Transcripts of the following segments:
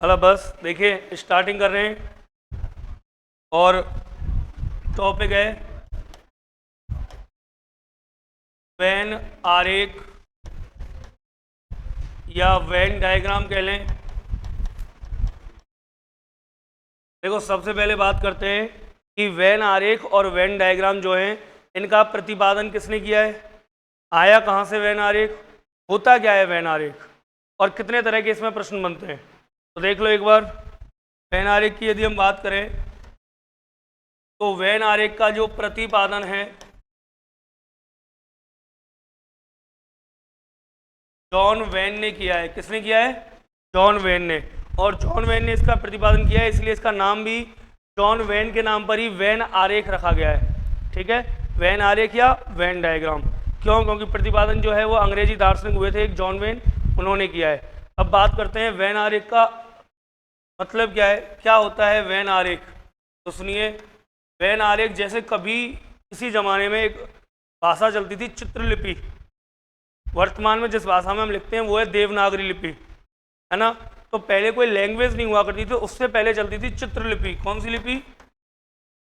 Hello, बस देखिए starting कर रहे हैं और टॉपिक है वेन आरेख या वेन डायग्राम कह लें। देखो, सबसे पहले बात करते हैं कि वेन आरेख और वेन डायग्राम जो है इनका प्रतिपादन किसने किया है, आया कहाँ से वेन आरेख, होता क्या है वेन आरेख और कितने तरह के इसमें प्रश्न बनते हैं। तो देख लो एक बार। वेन आरेख की यदि हम बात करें तो वेन आरेख का जो प्रतिपादन है जॉन वेन ने किया है। किसने किया है? जॉन वेन ने। और जॉन वेन ने इसका प्रतिपादन किया है, इसलिए इसका नाम भी जॉन वेन के नाम पर ही वेन आरेख रखा गया है। ठीक है, वेन आरेख या वेन डायग्राम। क्यों? क्योंकि प्रतिपादन जो है वो अंग्रेजी दार्शनिक हुए थे, एक जॉन वेन, उन्होंने किया है। अब बात करते हैं वेन आरेख का मतलब क्या है, क्या होता है वेन आरेख। तो सुनिए, वेन आरेख जैसे कभी किसी ज़माने में एक भाषा चलती थी चित्रलिपि, वर्तमान में जिस भाषा में हम लिखते हैं वो है देवनागरी लिपि, है ना। तो पहले कोई लैंग्वेज नहीं हुआ करती थी, उससे पहले चलती थी चित्रलिपि। कौन सी लिपि?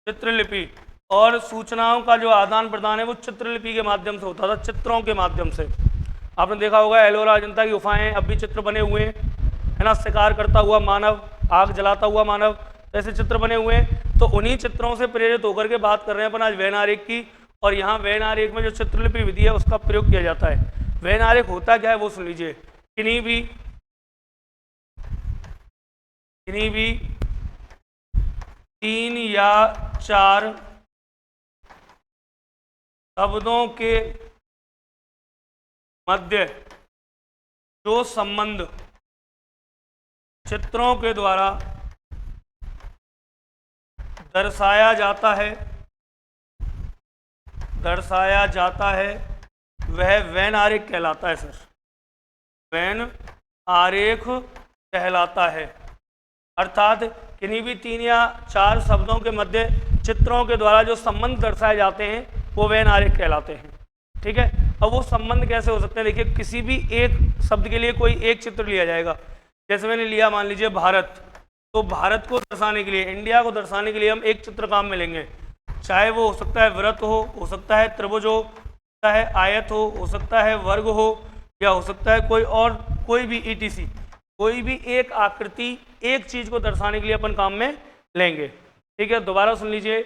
चित्रलिपि। और सूचनाओं का जो आदान प्रदान है वो चित्रलिपि के माध्यम से होता था, चित्रों के माध्यम से। आपने देखा होगा एलोरा अजंता की गुफाएं अब भी चित्र बने हुए हैं, है ना। शिकार करता हुआ मानव, आग जलाता हुआ मानव, ऐसे चित्र बने हुए हैं। तो उन्हीं चित्रों से प्रेरित होकर के बात कर रहे हैं अपन आज वेन आरेख की। और यहाँ वेन आरेख में जो चित्रलिपि विधि है उसका प्रयोग किया जाता है। वेन आरेख होता क्या है वो सुन लीजिए। किन्हीं भी 3 या 4 शब्दों के मध्य जो संबंध चित्रों के द्वारा दर्शाया जाता है वह वेन आरेख कहलाता है। सर, वेन आरेख कहलाता है। अर्थात किन्हीं भी 3 या 4 शब्दों के मध्य चित्रों के द्वारा जो संबंध दर्शाए जाते हैं वो वेन आरेख कहलाते हैं। ठीक है। अब वो संबंध कैसे हो सकते हैं? देखिए, किसी भी एक शब्द के लिए कोई एक चित्र लिया जाएगा। जैसे मैंने लिया, मान लीजिए भारत, तो भारत को दर्शाने के लिए, इंडिया को दर्शाने के लिए हम एक चित्र काम में लेंगे। चाहे वो हो सकता है वृत्त हो सकता है त्रिभुज हो सकता है आयत हो सकता है वर्ग हो, या हो सकता है कोई भी ईटीसी, कोई भी एक आकृति, एक चीज को दर्शाने के लिए अपन काम में लेंगे। ठीक है, दोबारा सुन लीजिए।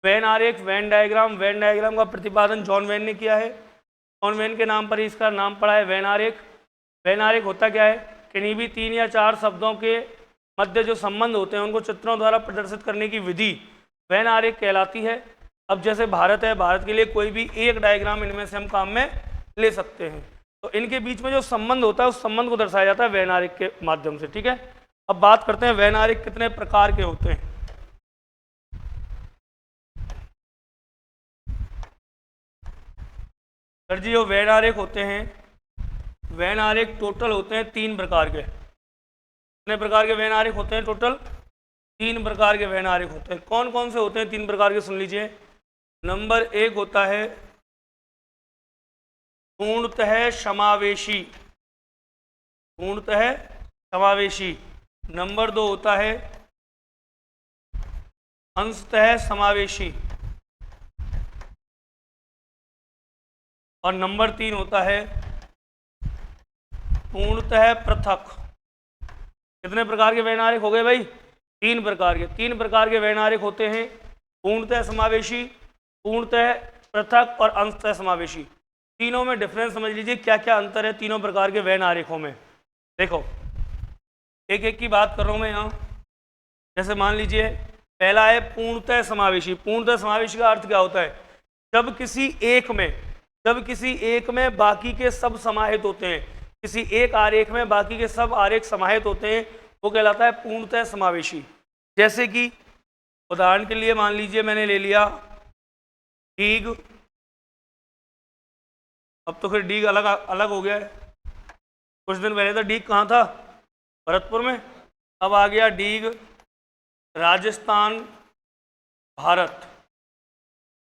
वेन आरेख, वेन डायग्राम का प्रतिपादन जॉन वेन ने किया है। जॉन वेन के नाम पर ही इसका नाम पड़ा है वेन आरेख। वेन आरेख होता क्या है? किन्हीं भी 3 या 4 शब्दों के मध्य जो संबंध होते हैं उनको चित्रों द्वारा प्रदर्शित करने की विधि वेन आरेख कहलाती है। अब जैसे भारत है, भारत के लिए कोई भी एक डायग्राम इनमें से हम काम में ले सकते हैं। तो इनके बीच में जो संबंध होता है उस संबंध को दर्शाया जाता है वेन आरेख के माध्यम से। ठीक है, अब बात करते हैं वेन आरेख कितने प्रकार के होते हैं। सर जी, जो वेन आरेख होते हैं, वेन आरेख टोटल होते हैं 3 प्रकार के। कितने प्रकार के वेन आरेख होते हैं? टोटल 3 प्रकार के वेन आरेख होते हैं। कौन कौन से होते हैं 3 प्रकार के? सुन लीजिए। नंबर 1 होता है पूर्णतः समावेशी। नंबर 2 होता है अंशतः समावेशी। और नंबर 3 होता है पूर्णतः पृथक। कितने प्रकार के वेन आरेख हो गए भाई? 3 प्रकार के वेन आरेख होते हैं। पूर्णतः समावेशी, पूर्णतः पृथक और अंशतः समावेशी। तीनों में डिफरेंस समझ लीजिए, क्या क्या अंतर है तीनों प्रकार के वेन आरेखों में। देखो, एक एक की बात कर रहा हूं मैं यहाँ। जैसे मान लीजिए, पहला है पूर्णतः समावेशी। पूर्णतः समावेशी का अर्थ क्या होता है? जब किसी एक में बाकी के सब समाहित होते हैं, किसी एक आरेख में बाकी के सब आरेख समाहित होते हैं, वो कहलाता है पूर्णतः समावेशी। जैसे कि उदाहरण के लिए मान लीजिए मैंने ले लिया डीग। अब तो फिर डीग अलग अलग हो गया है। कुछ दिन पहले था डीग कहाँ था? भरतपुर में। अब आ गया डीग राजस्थान भारत।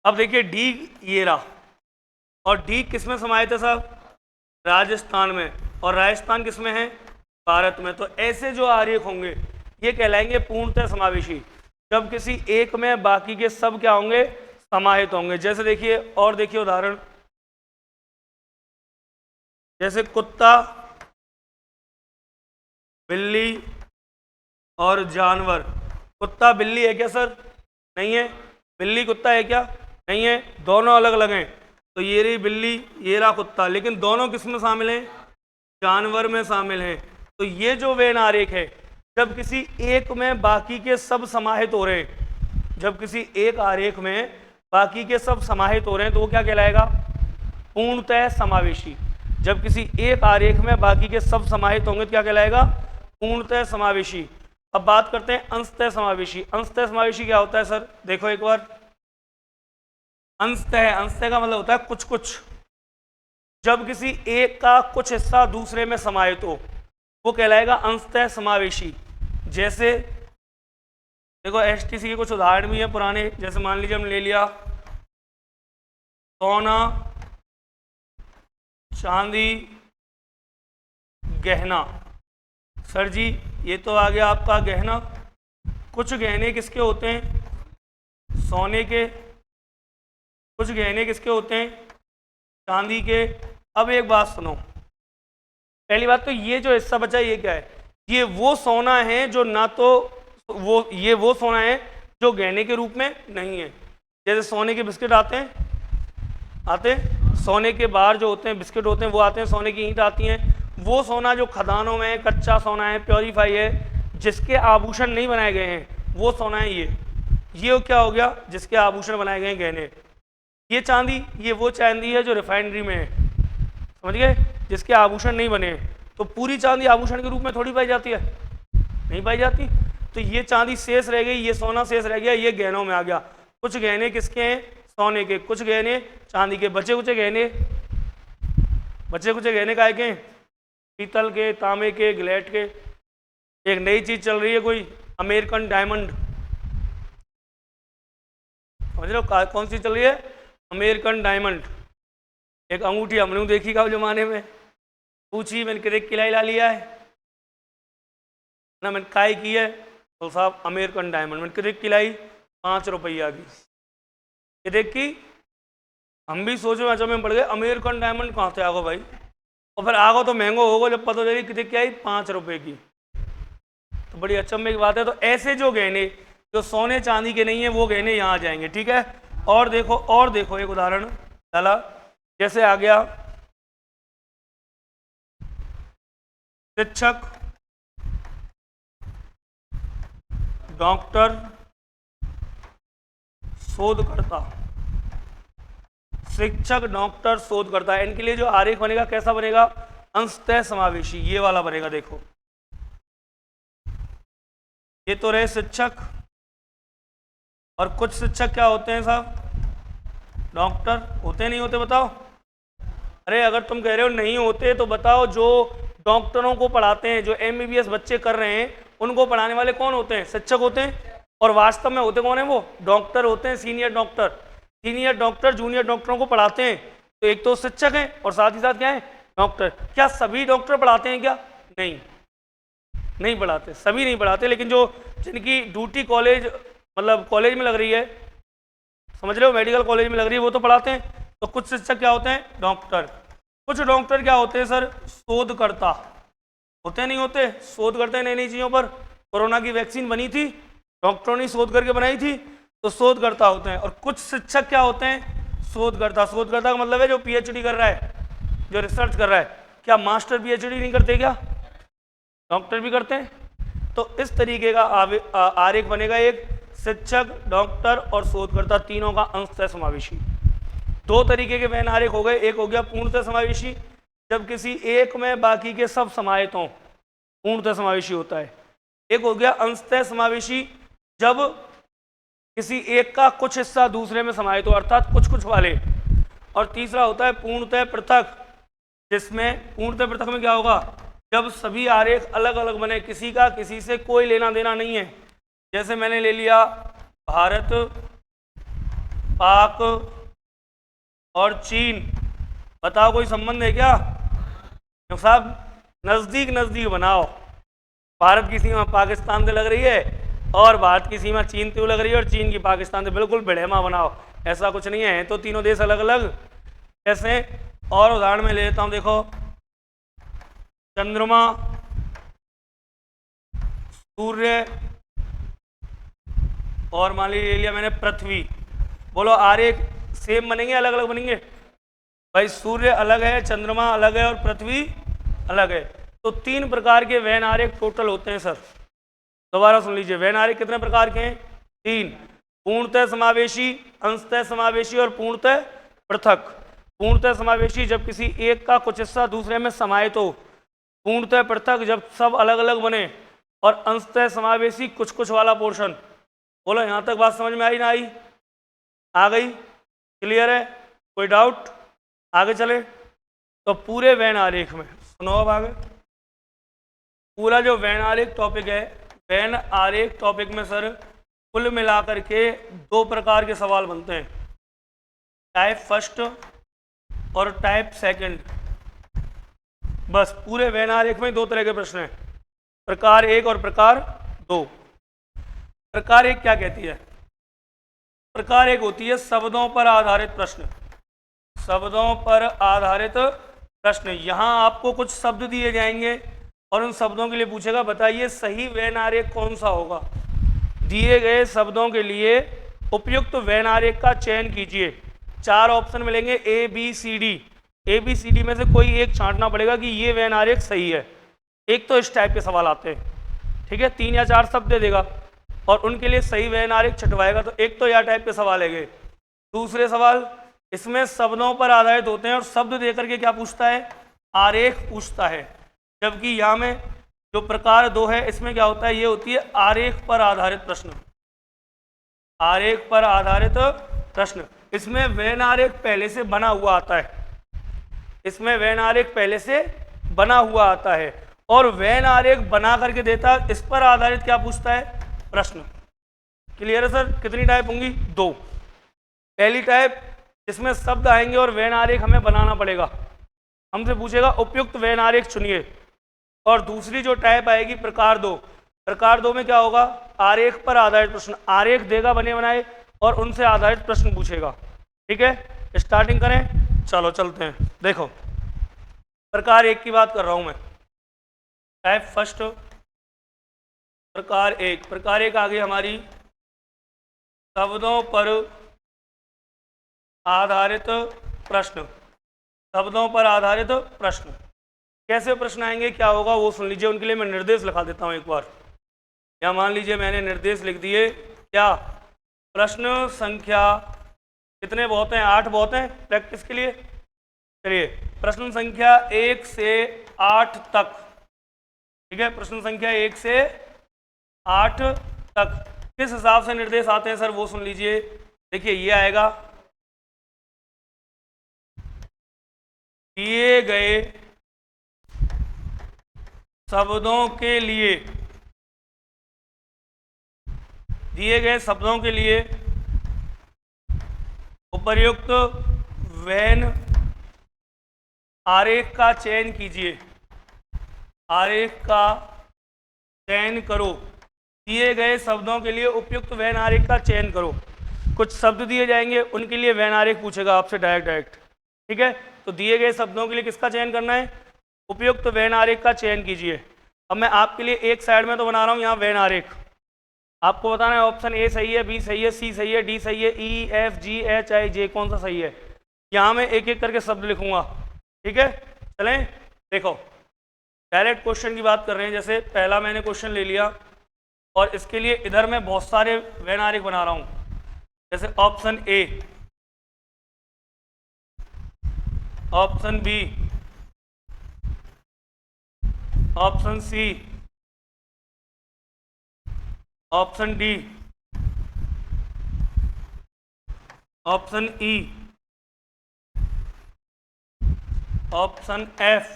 अब देखिए, डीग ये रहा, और डीग किस में समाहित है साहब? राजस्थान में। और राजस्थान किस में है? भारत में। तो ऐसे जो आरेख होंगे ये कहलाएंगे पूर्णतः समावेशी। जब किसी एक में बाकी के सब क्या होंगे, समाहित होंगे। जैसे देखिए, और देखिए उदाहरण, जैसे कुत्ता, बिल्ली और जानवर। कुत्ता बिल्ली है क्या सर? नहीं है। बिल्ली कुत्ता है क्या? नहीं है। दोनों अलग अलग हैं। तो ये रही बिल्ली, ये रहा कुत्ता, लेकिन दोनों किस में शामिल हैं? जानवर में शामिल हैं। तो ये जो वेन आरेख है, जब किसी एक में बाकी के सब समाहित हो रहे हैं, जब किसी एक आरेख में बाकी के सब समाहित हो रहे हैं, तो वो क्या कहलाएगा? पूर्णतः समावेशी। जब किसी एक आरेख में बाकी के सब समाहित होंगे तो क्या कहलाएगा? पूर्णतः समावेशी। अब बात करते हैं अंशतः समावेशी। अंशतः समावेशी क्या होता है सर? देखो एक बार, अंशतः, अंशतः का मतलब होता है कुछ कुछ। जब किसी एक का कुछ हिस्सा दूसरे में समाहित हो, वो कहलाएगा अंशतः समावेशी। जैसे देखो, एसटीसी के कुछ उदाहरण भी हैं पुराने। जैसे मान लीजिए हमने ले लिया सोना, चांदी, गहना। सर जी ये तो आ गया आपका गहना। कुछ गहने किसके होते हैं? सोने के। कुछ गहने किसके होते हैं? चांदी के। अब एक बात सुनो, पहली बात तो ये जो हिस्सा बचा ये क्या है? ये वो सोना है जो ना तो ये वो सोना है जो गहने के रूप में नहीं है। जैसे सोने के बिस्किट आते हैं, सोने के बार जो होते हैं बिस्किट होते हैं वो आते हैं, सोने की ईंट आती हैं। वो सोना जो खदानों में कच्चा सोना है, प्योरीफाई है, जिसके आभूषण नहीं बनाए गए हैं, वो सोना है ये क्या हो गया? जिसके आभूषण बनाए गए हैं, गहने। ये चांदी, ये वो चांदी है जो रिफाइनरी में है, समझ गए, जिसके आभूषण नहीं बने हैं। तो पूरी चांदी आभूषण के रूप में थोड़ी पाई जाती है, नहीं पाई जाती। तो ये चांदी शेष रह गई, ये सोना शेष रह गया, ये गहनों में आ गया। कुछ गहने किसके हैं? सोने के। कुछ गहने चांदी के। बचे कुछ गहने काय के? पीतल के, तांबे के, ग्लेट के। एक नई चीज चल रही है कोई, अमेरिकन डायमंड, समझ लो कौन सी चल रही है? American diamond. एक अंगूठी हमने देखी का जमाने में, पूछी, मैंने कितने किलाई ला लिया है ना, मैंने काय की है तो साहब अमेरिकन डायमंड। मैंने कितने किलाई? 5 रुपया की। ये देख की हम भी सोचो अच्छा में पड़ गए, अमेरिकन डायमंड कहाँ से आगो भाई? और फिर आगो तो महंगो होगा, जब पता चली कितने की आई? 5 रुपए की। तो बड़ी अचंभे की बात है। तो ऐसे जो गहने जो सोने चांदी के नहीं है, वो गहने यहाँ आ जाएंगे, ठीक है। और देखो एक उदाहरण डाला, जैसे आ गया शिक्षक, डॉक्टर, शोधकर्ता। शिक्षक, डॉक्टर, शोधकर्ता, इनके लिए जो आरेख बनेगा कैसा बनेगा? अंशतः समावेशी, ये वाला बनेगा। देखो ये तो रहे शिक्षक, और कुछ शिक्षक क्या होते हैं साहब? डॉक्टर होते नहीं होते? बताओ। अरे अगर तुम कह रहे हो नहीं होते तो बताओ, जो डॉक्टरों को पढ़ाते हैं, जो एमबीबीएस बच्चे कर रहे हैं, उनको पढ़ाने वाले कौन होते हैं? शिक्षक होते हैं। और वास्तव में होते कौन है? वो डॉक्टर होते हैं, senior doctor. Senior doctor junior डॉक्टरों को पढ़ाते हैं, तो एक तो शिक्षक हैं और साथ ही साथ क्या है? डॉक्टर। क्या सभी डॉक्टर पढ़ाते हैं क्या? नहीं पढ़ाते, सभी नहीं पढ़ाते, लेकिन जो जिनकी ड्यूटी कॉलेज मतलब कॉलेज में लग रही है, समझ रहे हो, मेडिकल कॉलेज में लग रही है, वो तो पढ़ाते हैं। तो कुछ शिक्षक क्या होते हैं? डॉक्टर। कुछ डॉक्टर क्या होते हैं सर? शोधकर्ता होते नहीं होते? शोध करते हैं नई नई चीज़ों पर। कोरोना की वैक्सीन बनी थी, डॉक्टरों ने शोध करके बनाई थी, तो शोधकर्ता होते हैं। और कुछ शिक्षक क्या होते हैं? शोधकर्ता। शोधकर्ता का मतलब है जो पीएचडी कर रहा है, जो रिसर्च कर रहा है। क्या मास्टर पीएचडी नहीं करते क्या? डॉक्टर भी करते हैं। तो इस तरीके का आरेख बनेगा, एक शिक्षक, डॉक्टर और शोधकर्ता, तीनों का अंशतः समावेशी। 2 तरीके के वैन आरेख हो गए। एक हो गया पूर्णतः समावेशी, जब किसी एक में बाकी के सब समाहित हों, पूर्णतः समावेशी होता है। एक हो गया अंशतः समावेशी, जब किसी एक का कुछ हिस्सा दूसरे में समाहित हो, अर्थात कुछ कुछ वाले। और तीसरा होता है पूर्णतः पृथक, जिसमें पूर्णतः पृथक में क्या होगा? जब सभी आरेख अलग अलग बने, किसी का किसी से कोई लेना देना नहीं है। जैसे मैंने ले लिया भारत, पाक और चीन, बताओ कोई संबंध है क्या? साहब नजदीक नजदीक बनाओ, भारत की सीमा पाकिस्तान से लग रही है और भारत की सीमा चीन से लग रही है और चीन की पाकिस्तान से, बिल्कुल भिड़ेमा बनाओ, ऐसा कुछ नहीं है, तो तीनों देश अलग अलग ऐसे। और उदाहरण में ले लेता हूं, देखो चंद्रमा, सूर्य और मान लीजिए ले लिया मैंने पृथ्वी। बोलो आरेख सेम बनेंगे अलग अलग बनेंगे? भाई सूर्य अलग है, चंद्रमा अलग है और पृथ्वी अलग है। तो 3 प्रकार के वैन आरेख टोटल होते हैं सर। दोबारा सुन लीजिए, वैन आरेख कितने प्रकार के हैं? 3। पूर्णतः समावेशी, अंशतः समावेशी और पूर्णतः पृथक। पूर्णतः समावेशी जब किसी एक का कुछ हिस्सा दूसरे में समाहित हो। पूर्णतः पृथक जब सब अलग अलग बने। और अंशतः समावेशी कुछ कुछ वाला पोर्शन। बोलो यहाँ तक बात समझ में आई ना आई? आ गई? क्लियर है? कोई डाउट? आगे चले तो पूरे वैन आरेख में सुनो। अब आगे पूरा जो वैन आरेख टॉपिक है, वैन आरेख टॉपिक में सर कुल मिलाकर के 2 प्रकार के सवाल बनते हैं, टाइप फर्स्ट और टाइप सेकंड। बस पूरे वैन आरेख में 2 तरह के प्रश्न हैं, प्रकार 1 और प्रकार 2। प्रकार 1 क्या कहती है? प्रकार 1 होती है शब्दों पर आधारित प्रश्न। शब्दों पर आधारित प्रश्न। यहाँ आपको कुछ शब्द दिए जाएंगे और उन शब्दों के लिए पूछेगा बताइए सही वैन आरेख कौन सा होगा। दिए गए शब्दों के लिए उपयुक्त वैन आरेख का चयन कीजिए। 4 ऑप्शन मिलेंगे A B C D. A B C D में से कोई एक छांटना पड़ेगा कि ये वैन आरेख सही है। एक तो इस टाइप के सवाल आते हैं, ठीक है, 3 या 4 शब्द दे देगा और उनके लिए सही वैन आरेख छटवाएगा। तो एक तो यह टाइप के सवाल है। दूसरे सवाल इसमें शब्दों पर आधारित होते हैं और शब्द देकर के क्या पूछता है? आरेख पूछता है। जबकि यहाँ में जो प्रकार 2 है इसमें क्या होता है? ये होती है आरेख पर आधारित प्रश्न। आरेख पर आधारित प्रश्न। इसमें वैन आरेख पहले से बना हुआ आता है। इसमें वैन आरेख पहले से बना हुआ आता है और वैन आरेख बना करके देता है। इस पर आधारित क्या पूछता है? प्रश्न। क्लियर है सर? कितनी टाइप होंगी? 2। पहली टाइप इसमें शब्द आएंगे और वैन आरेख हमें बनाना पड़ेगा। हमसे पूछेगा उपयुक्त वैन आरेख चुनिए। और दूसरी जो टाइप आएगी प्रकार 2। प्रकार 2 में क्या होगा? आरेख पर आधारित प्रश्न। आरेख देगा बने बनाए और उनसे आधारित प्रश्न पूछेगा। ठीक है, स्टार्टिंग करें, चलो चलते हैं। देखो प्रकार 1 की बात कर रहा हूं मैं, टाइप फर्स्ट प्रकार 1। प्रकार 1 आ गई हमारी शब्दों पर आधारित प्रश्न। शब्दों पर आधारित प्रश्न। कैसे प्रश्न आएंगे, क्या होगा वो सुन लीजिए। उनके लिए मैं निर्देश लिखा देता हूं एक बार। या मान लीजिए मैंने निर्देश लिख दिए, क्या प्रश्न संख्या कितने बहुत हैं? 8 बहुत हैं प्रैक्टिस के लिए। चलिए प्रश्न संख्या 1 से 8 तक, ठीक है, प्रश्न संख्या 1 से 8 तक किस हिसाब से निर्देश आते हैं सर वो सुन लीजिए। देखिए ये आएगा, दिए गए शब्दों के लिए, दिए गए शब्दों के लिए उपर्युक्त वैन आरेख का चयन कीजिए। आरेख का चयन करो। दिए गए शब्दों के लिए उपयुक्त वैन आरेख का चयन करो। कुछ शब्द दिए जाएंगे, उनके लिए वैन आरेख पूछेगा आपसे डायरेक्ट। ठीक है, तो दिए गए शब्दों के लिए किसका चयन करना है? उपयुक्त वैन आरेख का चयन कीजिए। अब मैं आपके लिए एक साइड में तो बना रहा हूँ यहाँ वैन आरेख। आपको बताना है ऑप्शन ए सही है, बी सही है, सी सही है, डी सही है, ई एफ जी एच आई जे कौन सा सही है। यहाँ मैं एक एक करके शब्द लिखूंगा। ठीक है, चलें। देखो डायरेक्ट क्वेश्चन की बात कर रहे हैं। जैसे पहला मैंने क्वेश्चन ले लिया और इसके लिए इधर मैं बहुत सारे वैन आरेख बना रहा हूँ। जैसे option A, option B, option C, option D, option E, option F,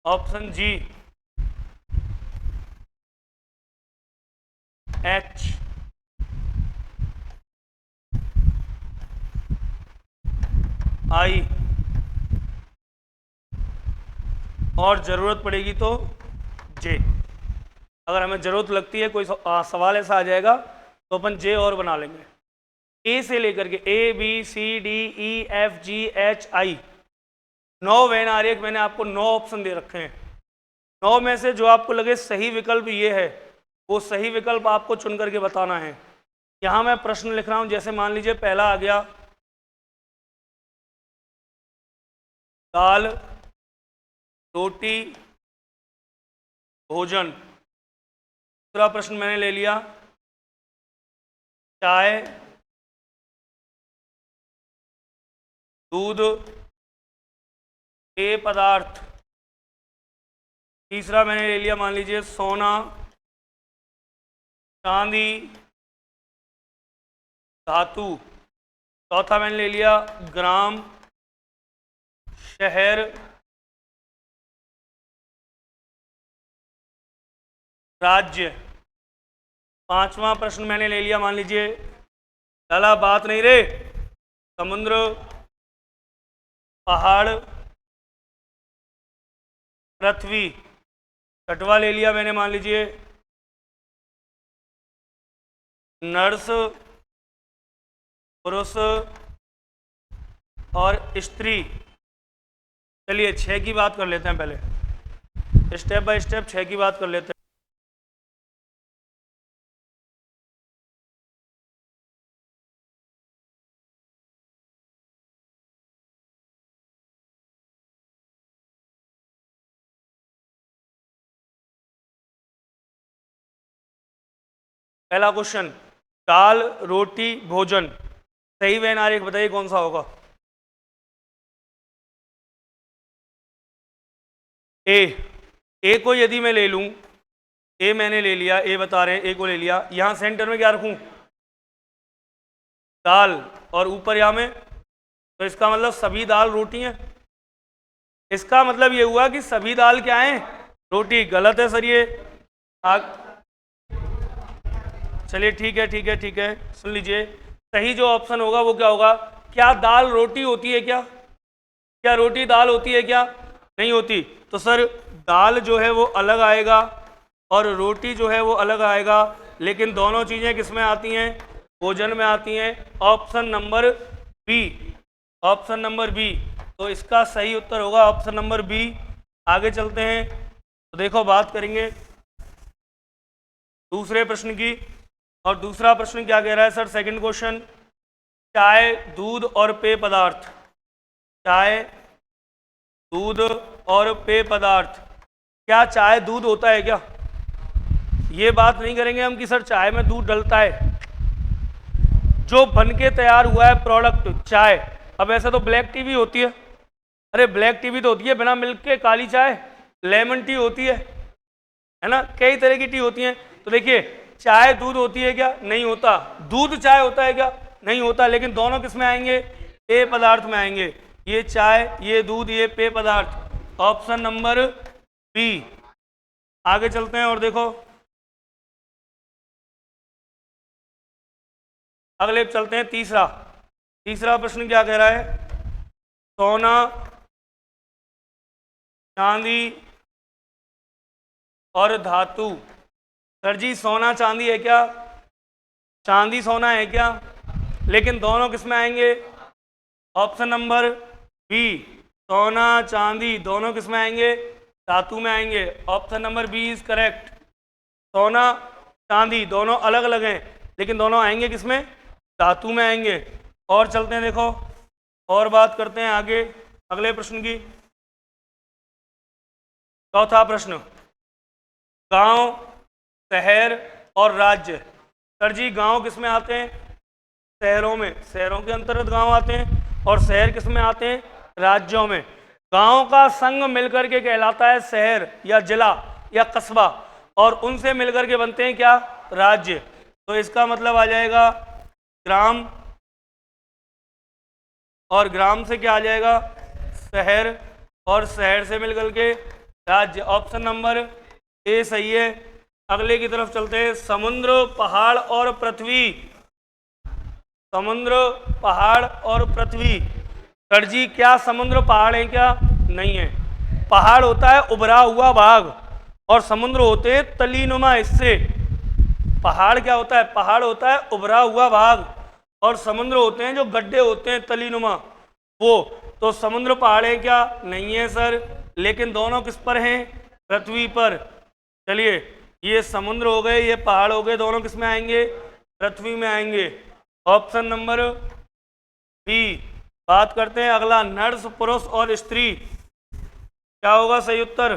option G, H, I, और ज़रूरत पड़ेगी तो जे। अगर हमें ज़रूरत लगती है, कोई सवाल ऐसा आ जाएगा तो अपन जे और बना लेंगे। ए से लेकर के A B C D E F G H I 9 Venn आरेख मैंने आपको 9 ऑप्शन दे रखे हैं। 9 में से जो आपको लगे सही विकल्प ये है, वो सही विकल्प आपको चुन करके बताना है। यहाँ मैं प्रश्न लिख रहा हूँ, जैसे मान लीजिए पहला आ गया दाल रोटी भोजन। दूसरा प्रश्न मैंने ले लिया चाय दूध पेय पदार्थ। तीसरा मैंने ले लिया मान लीजिए सोना चांदी धातु। चौथा मैंने ले लिया ग्राम शहर राज्य। पांचवा प्रश्न मैंने ले लिया मान लीजिए, लाला बात नहीं रे, समुद्र पहाड़ पृथ्वी। छठवा ले लिया मैंने मान लीजिए नर्स पुरुष और स्त्री। चलिए 6 की बात कर लेते हैं, पहले स्टेप बाय स्टेप 6 की बात कर लेते हैं। पहला क्वेश्चन दाल रोटी भोजन, सही वैन आरेख बताइए कौन सा होगा। ए को यदि मैं ले लूं, ए मैंने ले लिया, ए बता रहे हैं ए को ले लिया, यहां सेंटर में क्या रखूं दाल और ऊपर यहां में, तो इसका मतलब सभी दाल रोटी हैं। इसका मतलब ये हुआ कि सभी दाल क्या हैं रोटी। गलत है सर ये। चलिए ठीक है ठीक है ठीक है, सुन लीजिए सही जो ऑप्शन होगा वो क्या होगा। क्या दाल रोटी होती है क्या? क्या रोटी दाल होती है क्या? नहीं होती। तो सर दाल जो है वो अलग आएगा और रोटी जो है वो अलग आएगा, लेकिन दोनों चीज़ें किस में आती हैं भोजन में आती हैं। Option number B, option number B. तो इसका सही उत्तर होगा ऑप्शन नंबर बी। आगे चलते हैं तो देखो बात करेंगे दूसरे प्रश्न की। और दूसरा प्रश्न क्या कह रहा है सर, सेकंड क्वेश्चन चाय दूध और पेय पदार्थ। चाय दूध और पेय पदार्थ, क्या चाय दूध होता है क्या? ये बात नहीं करेंगे हम कि सर चाय में दूध डलता है। जो बन के तैयार हुआ है प्रोडक्ट चाय, अब ऐसा तो ब्लैक टी भी होती है, अरे ब्लैक टी भी तो होती है बिना मिल्क के, काली चाय लेमन टी होती है ना, कई तरह की टी होती हैं। तो देखिए चाय दूध होती है क्या? नहीं होता। दूध चाय होता है क्या? नहीं होता। लेकिन दोनों किस में आएंगे पेय पदार्थ में आएंगे। ये चाय ये दूध ये पेय पदार्थ, ऑप्शन नंबर बी। आगे चलते हैं और देखो अगले चलते हैं तीसरा। तीसरा प्रश्न क्या कह रहा है, सोना चांदी और धातु। सर जी सोना चांदी है क्या? चांदी सोना है क्या? लेकिन दोनों किस में आएंगे ऑप्शन नंबर बी। सोना चांदी दोनों किस में आएंगे धातु में आएंगे। Option number B is correct. सोना चांदी दोनों अलग अलग हैं, लेकिन दोनों आएंगे किस में धातु में आएंगे। और चलते हैं देखो और बात करते हैं आगे अगले प्रश्न की। चौथा प्रश्न गांव शहर और राज्य। सर जी गांव किस में आते हैं शहरों में, शहरों के अंतर्गत गांव आते हैं, और शहर किस में आते हैं राज्यों में। गांव का संघ मिलकर के कहलाता है शहर या जिला या कस्बा, और उनसे मिलकर के बनते हैं क्या राज्य। तो इसका मतलब आ जाएगा ग्राम, और ग्राम से क्या आ जाएगा शहर, और शहर से मिलकर के राज्य। ऑप्शन नंबर ए सही है। अगले की तरफ चलते हैं समुद्र पहाड़ और पृथ्वी। समुद्र पहाड़ और पृथ्वी। सर जी क्या समुद्र पहाड़ है क्या? नहीं है। पहाड़ होता है उभरा हुआ भाग और समुद्र होते हैं तलीनुमा हिस्से। पहाड़ क्या होता है? पहाड़ होता है उभरा हुआ भाग और समुद्र होते हैं जो गड्ढे होते हैं तलीनुमा वो। तो समुद्र पहाड़ है क्या? नहीं है सर, लेकिन दोनों किस पर हैं? पृथ्वी पर। चलिए, ये समुद्र हो गए, ये पहाड़ हो गए, दोनों किस में आएंगे? पृथ्वी में आएंगे। Option number B. बात करते हैं अगला, नर्स, पुरुष और स्त्री। क्या होगा सही उत्तर?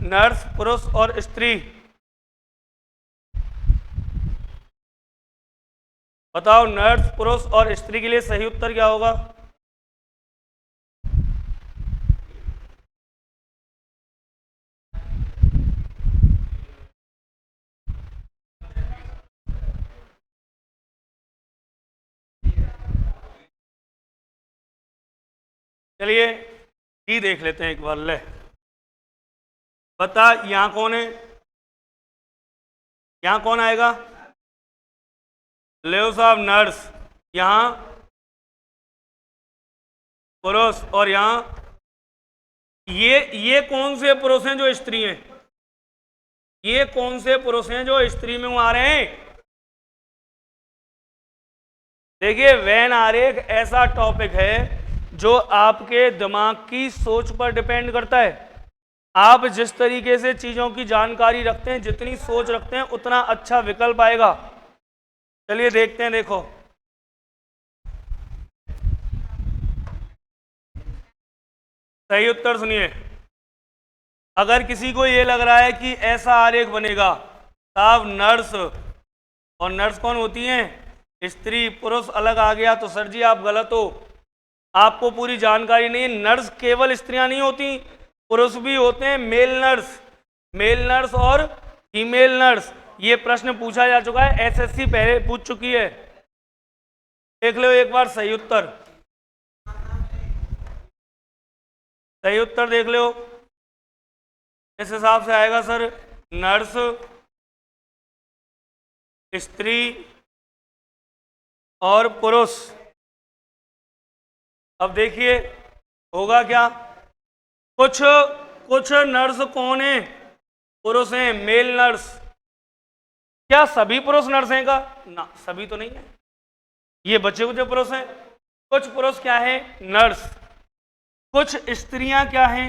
नर्स, पुरुष और स्त्री। बताओ, नर्स, पुरुष और स्त्री के लिए सही उत्तर क्या होगा? चलिए डी देख लेते हैं एक बार। ले बता, यहां कौन है? यहां कौन आएगा? ले साहब, नर्स, यहां पुरुष और यहां ये कौन से पुरुष हैं जो स्त्री हैं? ये कौन से पुरुष हैं जो स्त्री में आ रहे हैं? देखिए, वेन आरेख ऐसा टॉपिक है जो आपके दिमाग की सोच पर डिपेंड करता है। आप जिस तरीके से चीजों की जानकारी रखते हैं, जितनी सोच रखते हैं, उतना अच्छा विकल्प आएगा। चलिए देखते हैं। देखो, सही उत्तर सुनिए। अगर किसी को ये लग रहा है कि ऐसा आरेख बनेगा, साहब नर्स, और नर्स कौन होती हैं? स्त्री। पुरुष अलग आ गया तो सर जी आप गलत हो, आपको पूरी जानकारी नहीं है। नर्स केवल स्त्रियां नहीं होती, पुरुष भी होते हैं। मेल नर्स और फीमेल नर्स, ये प्रश्न पूछा जा चुका है, एसएससी पहले पूछ चुकी है। देख लो एक बार सही उत्तर। सही उत्तर देख लो, इस हिसाब से आएगा सर, नर्स, स्त्री और पुरुष। अब देखिए होगा क्या। कुछ नर्स कौन है? पुरुष हैं, मेल नर्स। क्या सभी पुरुष नर्स हैं का? ना, सभी तो नहीं है, ये बचे कुछ पुरुष हैं। कुछ पुरुष क्या है? नर्स। कुछ स्त्रियां क्या हैं?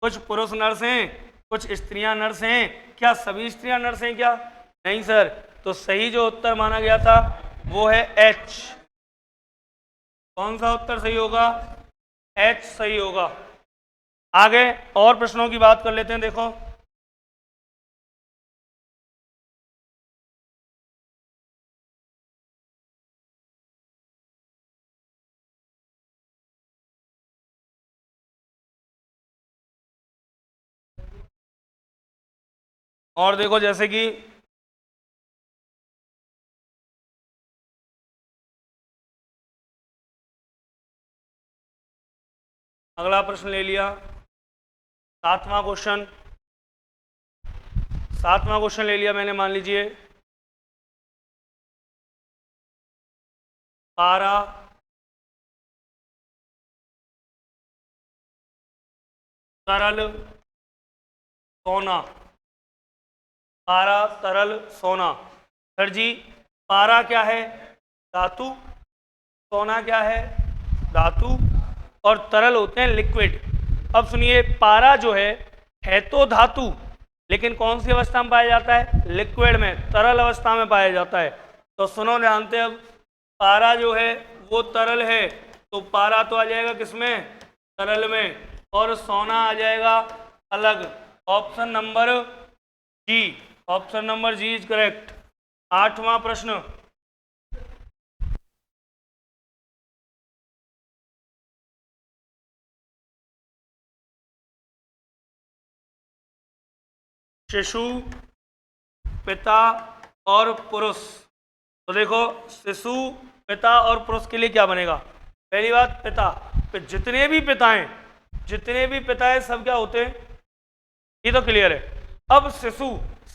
कुछ पुरुष नर्स हैं, कुछ स्त्रियां नर्स हैं। क्या सभी स्त्रियां नर्स हैं क्या? नहीं सर। तो सही जो उत्तर माना गया था वो है एच। कौन सा उत्तर सही होगा? एच सही होगा। आगे और प्रश्नों की बात कर लेते हैं। देखो, और देखो, जैसे कि अगला प्रश्न ले लिया, सातवां क्वेश्चन ले लिया मैंने। मान लीजिए पारा तरल सोना। पारा तरल सोना। सर जी, पारा क्या है? धातु। सोना क्या है? धातु। और तरल होते हैं लिक्विड। अब सुनिए, पारा जो है तो धातु, लेकिन कौन सी अवस्था में पाया जाता है? लिक्विड में, तरल अवस्था में पाया जाता है। तो सुनो ध्यान से, अब पारा जो है वो तरल है, तो पारा तो आ जाएगा किसमें? तरल में। और सोना आ जाएगा अलग। Option number G. Option number G is correct. आठवां प्रश्न, शिशु, पिता और पुरुष। तो देखो, शिशु, पिता और पुरुष के लिए क्या बनेगा? पहली बात, पिता। जितने भी पिता हैं सब क्या होते हैं? ये तो क्लियर है। अब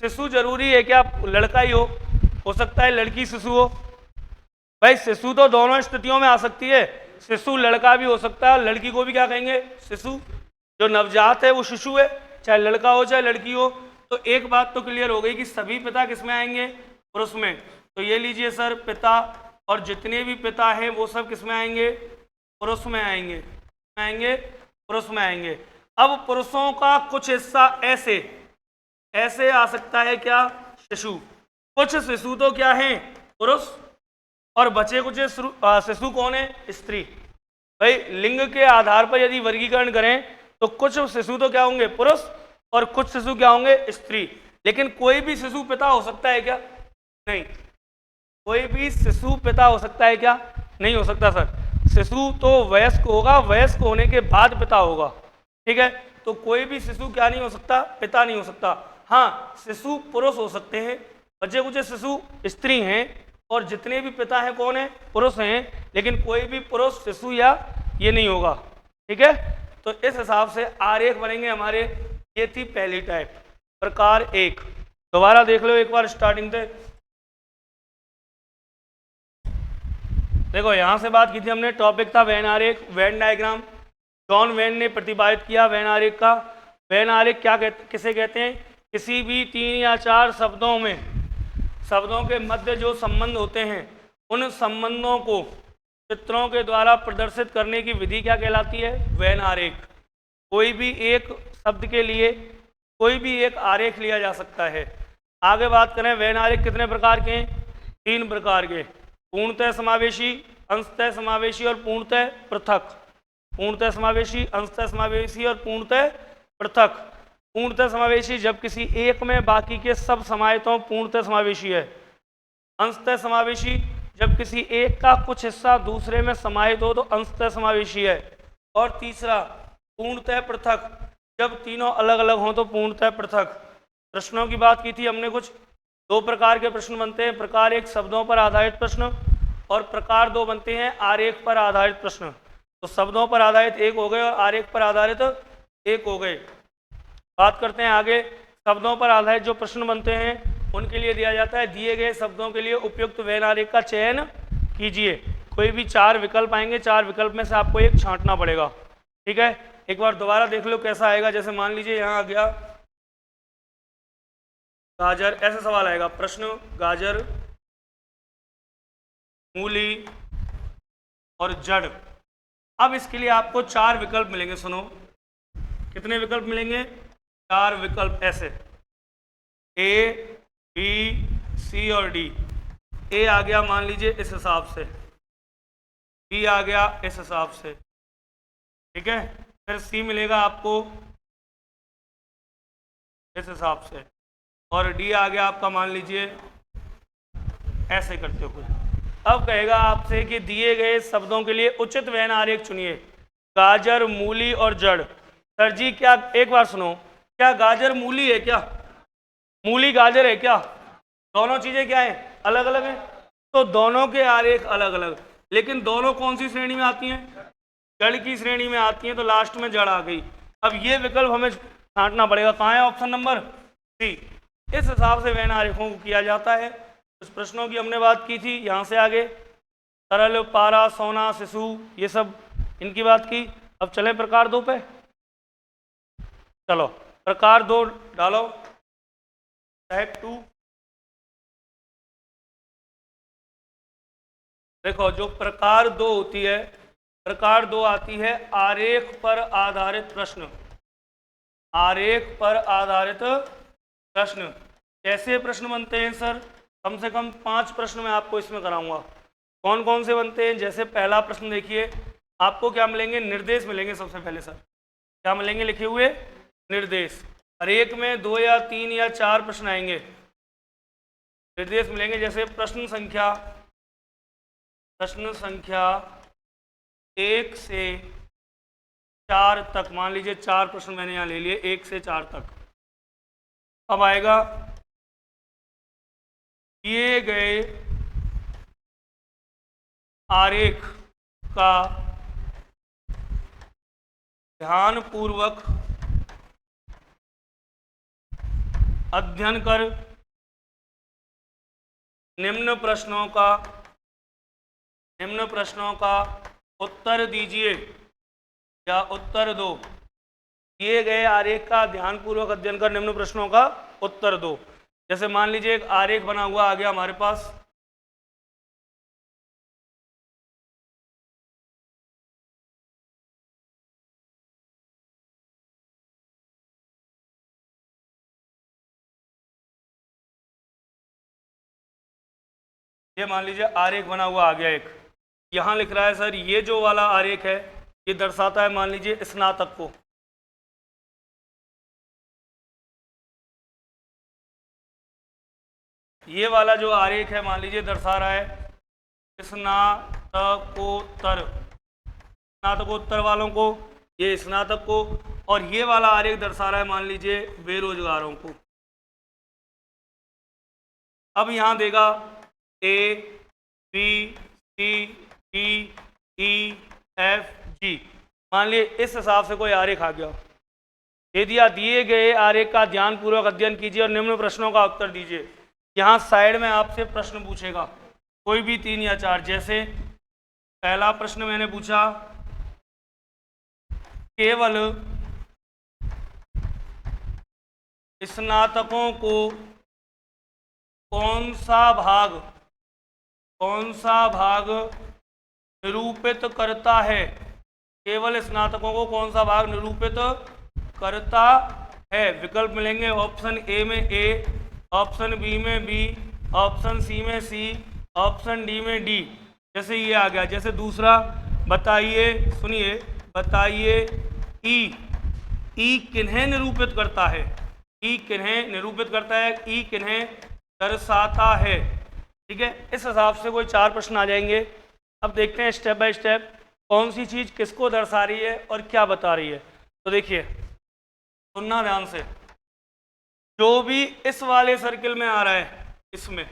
शिशु जरूरी है क्या लड़का ही हो सकता है लड़की शिशु हो? भाई शिशु तो दोनों स्थितियों में आ सकती है, शिशु लड़का भी हो सकता है, लड़की को भी क्या कहेंगे, शिशु। जो नवजात है वो शिशु है, चाहे लड़का हो चाहे लड़की हो। तो एक बात तो क्लियर हो गई कि सभी पिता किसमें आएंगे, पुरुष में। तो ये लीजिए सर, पिता और जितने भी पिता हैं वो सब किसमें आएंगे, पुरुष में आएंगे, पुरुष में आएंगे। अब पुरुषों का कुछ हिस्सा ऐसे आ सकता है क्या, शिशु। कुछ शिशु तो क्या है, पुरुष, और बचे कुछ शिशु कौन है, स्त्री। भाई लिंग के आधार पर यदि वर्गीकरण करें तो कुछ शिशु तो क्या होंगे, पुरुष, और कुछ शिशु क्या होंगे, स्त्री। लेकिन कोई भी शिशु पिता हो सकता है क्या, नहीं। कोई भी शिशु पिता हो सकता है क्या, नहीं हो सकता सर। शिशु तो वयस्क होगा, वयस्क होने के बाद पिता होगा, ठीक है। तो कोई भी शिशु क्या नहीं हो सकता, पिता नहीं हो सकता। हाँ, शिशु पुरुष हो सकते हैं, बच्चे कुछ शिशु स्त्री हैं, और जितने भी पिता हैं कौन है, पुरुष हैं। लेकिन कोई भी पुरुष शिशु या ये नहीं होगा, ठीक है। तो इस हिसाब से आरेख बनेंगे हमारे। ये थी पहली टाइप, प्रकार एक। दोबारा देख लो एक बार स्टार्टिंग से। देखो यहां से बात की थी हमने, टॉपिक था वेन आरेख, वेन डायग्राम। जॉन वेन ने प्रतिपादित किया वेन आरेख का। वेन आरेख क्या किसे कहते हैं, किसी भी 3 या 4 शब्दों के मध्य जो संबंध होते हैं, उन संबंधों को चित्रों के द्वारा प्रदर्शित करने की विधि क्या कहलाती है, वेन आरेख। कोई भी एक शब्द के लिए कोई भी एक आरेख लिया जा सकता है। आगे बात करें, वेन आरेख कितने प्रकार के हैं, 3 प्रकार के, पूर्णतः समावेशी, अंशतः समावेशी और पूर्णतः पृथक। पूर्णतः समावेशी, अंशतः समावेशी और पूर्णतः पृथक। पूर्णतः समावेशी जब किसी एक में बाकी के सब समाहित हों, पूर्णतः समावेशी है। अंशतः समावेशी जब किसी एक का कुछ हिस्सा दूसरे में समाहित हो तो अंशतः समावेशी है। और तीसरा पूर्णतः पृथक, जब तीनों अलग अलग हों तो पूर्णतः पृथक। प्रश्नों की बात की थी हमने, कुछ 2 प्रकार के प्रश्न बनते हैं, प्रकार एक शब्दों पर आधारित प्रश्न, और प्रकार 2 बनते हैं आरेख पर आधारित प्रश्न। तो शब्दों पर आधारित एक हो गए और आरेख पर आधारित एक हो गए। बात करते हैं आगे, शब्दों पर आधारित जो प्रश्न बनते हैं उनके लिए दिया जाता है, दिए गए शब्दों के लिए उपयुक्त वेन आरेख का चयन कीजिए। कोई भी 4 विकल्प आएंगे, 4 विकल्प में से आपको एक छांटना पड़ेगा, ठीक है। एक बार दोबारा देख लो कैसा आएगा। जैसे मान लीजिए यहाँ आ गया गाजर, ऐसा सवाल आएगा, प्रश्न गाजर, मूली और जड़। अब इसके लिए आपको 4 विकल्प मिलेंगे, सुनो कितने विकल्प मिलेंगे, 4 विकल्प ऐसे, ए, बी, सी और डी। ए आ गया मान लीजिए इस हिसाब से, बी आ गया इस हिसाब से, ठीक है। फिर सी मिलेगा आपको इस हिसाब से, और डी आ गया आपका मान लीजिए ऐसे करते हुए। अब कहेगा आपसे कि दिए गए शब्दों के लिए उचित वेन आरेख चुनिए, गाजर, मूली और जड़। सर जी क्या, एक बार सुनो, क्या गाजर मूली है क्या, मूली गाजर है क्या, दोनों चीजें क्या है, अलग अलग हैं। तो दोनों के आरेख अलग अलग, लेकिन दोनों कौन सी श्रेणी में आती हैं, जड़ की श्रेणी में आती हैं। तो लास्ट में जड़ आ गई। अब ये विकल्प हमें छांटना पड़ेगा, कहाँ है, ऑप्शन नंबर सी। इस हिसाब से वेन आरेखों को किया जाता है। इस प्रश्नों की हमने बात की थी। यहाँ से आगे सरल, पारा, सोना, शिशु, ये सब इनकी बात की। अब चले प्रकार 2 पे। चलो प्रकार 2 डालो, टाइप 2। देखो जो प्रकार 2 होती है, प्रकार 2 आती है आरेख पर आधारित प्रश्न। आरेख पर आधारित प्रश्न। कैसे प्रश्न बनते हैं सर, कम से कम 5 प्रश्न मैं आपको इसमें कराऊंगा। कौन कौन से बनते हैं, जैसे पहला प्रश्न देखिए, आपको क्या मिलेंगे, निर्देश मिलेंगे। सबसे पहले सर क्या मिलेंगे, लिखे हुए निर्देश। हर एक में 2 या 3 या 4 प्रश्न आएंगे, निर्देश मिलेंगे। जैसे प्रश्न संख्या 1 से 4 तक, मान लीजिए 4 प्रश्न मैंने यहाँ ले लिए, 1 से 4 तक। अब आएगा दिए गए आरेख का ध्यानपूर्वक अध्ययन कर निम्न प्रश्नों का उत्तर दीजिए या उत्तर दो। दिए गए आरेख का ध्यानपूर्वक अध्ययन कर निम्न प्रश्नों का उत्तर दो। जैसे मान लीजिए एक आरेख बना हुआ आ गया हमारे पास, ये मान लीजिए आरेख बना हुआ आ गया एक, यहां लिख रहा है सर ये जो वाला आरेख है ये दर्शाता है मान लीजिए स्नातक को। ये वाला जो आरेख है मान लीजिए दर्शा रहा है स्नातकोत्तर, स्नातकोत्तर वालों को, ये स्नातक को, और ये वाला आरेख दर्शा रहा है मान लीजिए बेरोजगारों को। अब यहां देगा A B C D E F G, मान लीजिए इस हिसाब से कोई आरेख आ गया। ये दिया, दिए गए आरेख का ध्यानपूर्वक अध्ययन कीजिए और निम्न प्रश्नों का उत्तर दीजिए। यहाँ साइड में आपसे प्रश्न पूछेगा कोई भी 3 या 4। जैसे पहला प्रश्न मैंने पूछा, केवल स्नातकों को कौन सा भाग निरूपित करता है? केवल स्नातकों को कौन सा भाग निरूपित करता है? विकल्प मिलेंगे ऑप्शन ए में ए, ऑप्शन बी में बी, ऑप्शन सी में सी, ऑप्शन डी में डी। जैसे ये आ गया। जैसे दूसरा बताइए, सुनिए, बताइए ई किन्हें निरूपित करता है? ई किन्हें निरूपित करता है? ई किन्हें दर्शाता है? ठीक है, इस हिसाब से कोई 4 प्रश्न आ जाएंगे। अब देखते हैं स्टेप बाय स्टेप कौन सी चीज़ किसको दर्शा रही है और क्या बता रही है। तो देखिए, सुनना ध्यान से, जो भी इस वाले सर्किल में आ रहा है, इसमें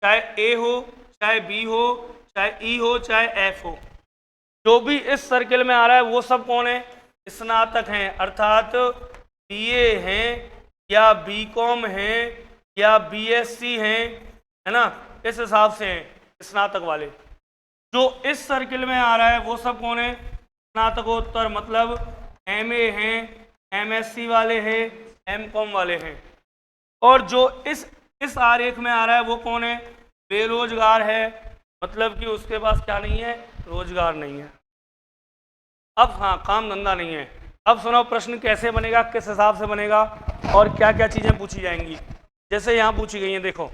चाहे ए हो, चाहे बी हो, चाहे ई हो, चाहे एफ हो, जो भी इस सर्किल में आ रहा है वो सब कौन है? स्नातक हैं, अर्थात बीए हैं या बीकॉम हैं या बीएससी हैं, है ना, इस हिसाब से हैं स्नातक वाले। जो इस सर्किल में आ रहा है वो सब कौन है? स्नातकोत्तर, मतलब एमए हैं, एमएससी वाले हैं, एमकॉम वाले हैं। और जो इस आरेख में आ रहा है वो कौन है? बेरोजगार है, मतलब कि उसके पास क्या नहीं है? रोजगार नहीं है। अब हाँ, काम धंधा नहीं है। अब सुनो प्रश्न कैसे बनेगा, किस हिसाब से बनेगा और क्या क्या चीज़ें पूछी जाएंगी। जैसे यहाँ पूछी गई हैं, देखो।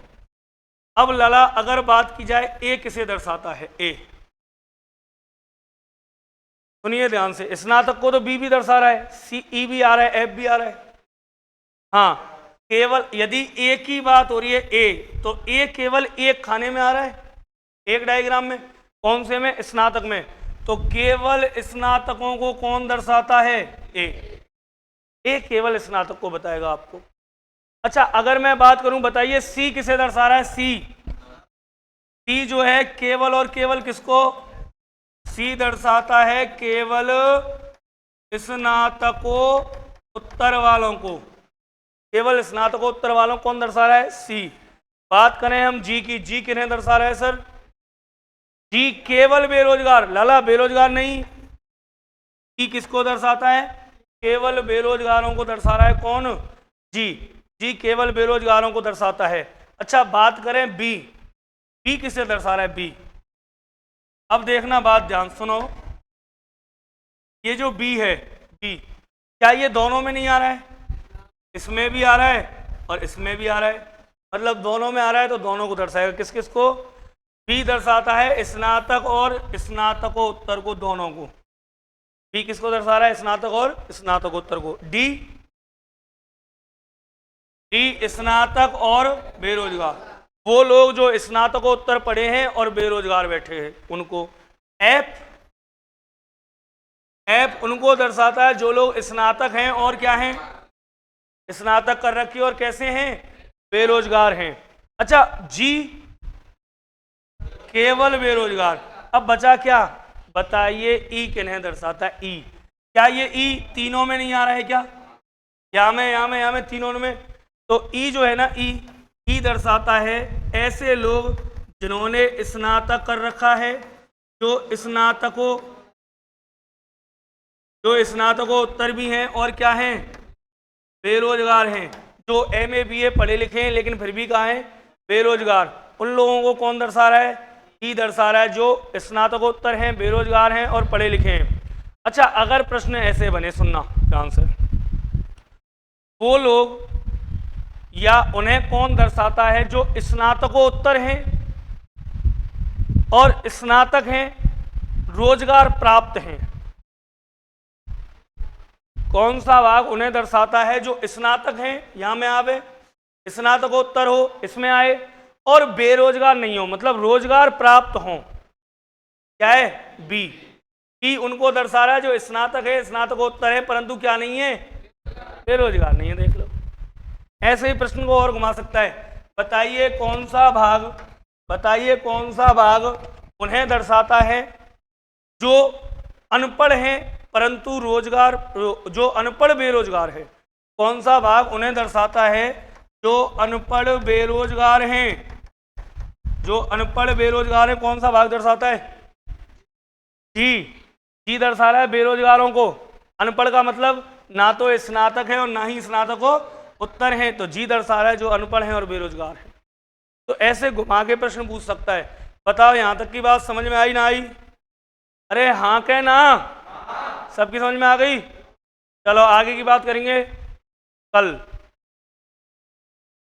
अब लाला अगर बात की जाए ए किसे दर्शाता है? ए, सुनिए ध्यान से, स्नातक को तो बी भी दर्शा रहा है, सी ई भी आ रहा है, एफ भी आ रहा है। हाँ, केवल यदि ए की बात हो रही है ए, तो ए केवल एक खाने में आ रहा है, एक डायग्राम में। कौन से में? स्नातक में। तो केवल स्नातकों को कौन दर्शाता है? ए केवल स्नातक को बताएगा आपको। अच्छा, अगर मैं बात करूं, बताइए सी किसे दर्शा रहा है? सी जो है केवल और केवल किसको? सी दर्शाता है केवल स्नातकों उत्तर वालों को। केवल स्नातकोत्तर वालों कौन दर्शा रहा है? सी। बात करें हम जी की, जी किन्हें दर्शा रहा है सर? जी केवल बेरोजगार, लाला बेरोजगार नहीं। जी किसको दर्शाता है? केवल बेरोजगारों को दर्शा रहा है। कौन? जी केवल बेरोजगारों को दर्शाता है। अच्छा, बात करें बी किसे दर्शा रहा है? बी। अब देखना, बात ध्यान सुनो, ये जो बी है, बी, क्या ये दोनों में नहीं आ रहा है? इसमें भी आ रहा है और इसमें भी आ रहा है, मतलब दोनों में आ रहा है, तो दोनों को दर्शाएगा। किस किस को? बी दर्शाता है स्नातक और स्नातकोत्तर को, दोनों को। बी किसको दर्शा रहा है? स्नातक और स्नातकोत्तर को। डी स्नातक और बेरोजगार, वो लोग जो स्नातकोत्तर पढ़े हैं और बेरोजगार बैठे हैं उनको। एफ उनको दर्शाता है जो लोग स्नातक हैं और क्या हैं? स्नातक कर रखी और कैसे हैं? बेरोजगार हैं। अच्छा, जी केवल बेरोजगार। अब बचा क्या? बताइए ई किन्हें दर्शाता है? ई, क्या ये ई तीनों में नहीं आ रहा है क्या? या में तीनों में। तो ई जो है ना, ई दर्शाता है ऐसे लोग जिन्होंने स्नातक कर रखा है जो स्नातकोत्तर भी हैं और क्या हैं, बेरोजगार हैं। जो MA BA पढ़े लिखे हैं लेकिन फिर भी कहाँ हैं, बेरोजगार, उन लोगों को कौन दर्शा रहा है, ई दर्शा रहा है, जो स्नातकोत्तर हैं, बेरोजगार हैं और पढ़े लिखे हैं। अच्छा, अगर प्रश्न ऐसे बने, सुनना ध्यान से, वो लोग या उन्हें कौन दर्शाता है जो स्नातकोत्तर हैं और स्नातक हैं, रोजगार प्राप्त हैं। कौन सा भाग उन्हें दर्शाता है जो स्नातक हैं, यहां में आवे, स्नातकोत्तर हो इसमें आए, और बेरोजगार नहीं हो, मतलब रोजगार प्राप्त हो, क्या है, बी उनको दर्शा रहा है जो स्नातक है, स्नातकोत्तर है, परंतु क्या नहीं है, बेरोजगार नहीं है। देख लो, ऐसे ही प्रश्न को और घुमा सकता है। बताइए कौन सा भाग उन्हें दर्शाता है जो अनपढ़ हैं परंतु रोजगार, जो अनपढ़ बेरोजगार है। कौन सा भाग उन्हें दर्शाता है जो अनपढ़ बेरोजगार हैं, जो अनपढ़ बेरोजगार है, कौन सा भाग दर्शाता है, जी दर्शा रहा है बेरोजगारों को। अनपढ़ का मतलब ना तो स्नातक है और ना ही स्नातको उत्तर है, तो जी दर्शा रहा है जो अनपढ़ हैं और बेरोजगार हैं। तो ऐसे घुमा के प्रश्न पूछ सकता है। बताओ यहां तक की बात समझ में आई ना आई? अरे हाँ के ना, सबकी समझ में आ गई? चलो आगे की बात करेंगे कल।